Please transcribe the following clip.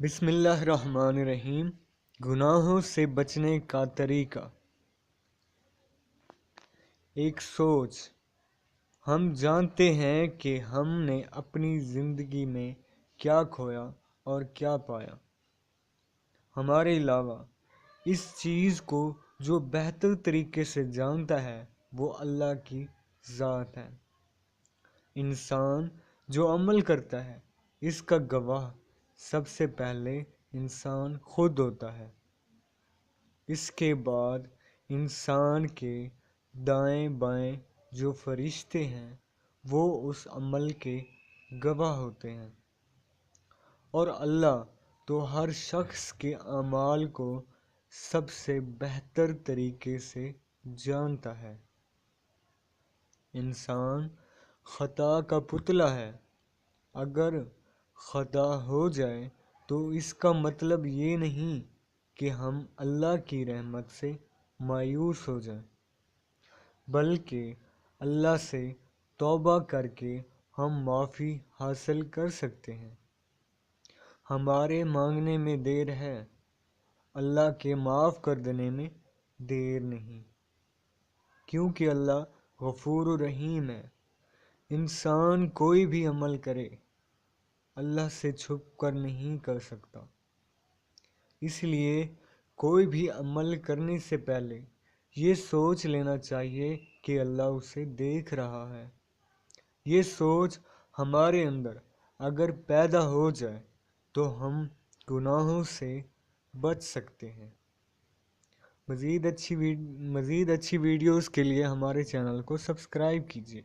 بسم اللہ الرحمن الرحیم۔ گناہوں سے بچنے کا طریقہ۔ ایک سوچ۔ ہم جانتے ہیں کہ ہم نے اپنی زندگی میں کیا کھویا اور کیا پایا۔ ہمارے علاوہ اس چیز کو جو بہتر طریقے سے جانتا ہے وہ اللہ کی ذات ہے۔ انسان جو عمل کرتا ہے اس کا گواہ سب سے پہلے انسان خود ہوتا ہے۔ اس کے بعد انسان کے دائیں بائیں جو فرشتے ہیں وہ اس عمل کے گواہ ہوتے ہیں، اور اللہ تو ہر شخص کے اعمال کو سب سے بہتر طریقے سے جانتا ہے۔ انسان خطا کا پتلا ہے۔ اگر خطا ہو جائے تو اس کا مطلب یہ نہیں کہ ہم اللہ کی رحمت سے مایوس ہو جائیں، بلکہ اللہ سے توبہ کر کے ہم معافی حاصل کر سکتے ہیں۔ ہمارے مانگنے میں دیر ہے، اللہ کے معاف کر دینے میں دیر نہیں، کیونکہ اللہ غفور الرحیم ہے۔ انسان کوئی بھی عمل کرے اللہ سے چھپ کر نہیں کر سکتا، اس لیے کوئی بھی عمل کرنے سے پہلے یہ سوچ لینا چاہیے کہ اللہ اسے دیکھ رہا ہے۔ یہ سوچ ہمارے اندر اگر پیدا ہو جائے تو ہم گناہوں سے بچ سکتے ہیں۔ مزید اچھی ویڈیوز کے لیے ہمارے چینل کو سبسکرائب کیجیے۔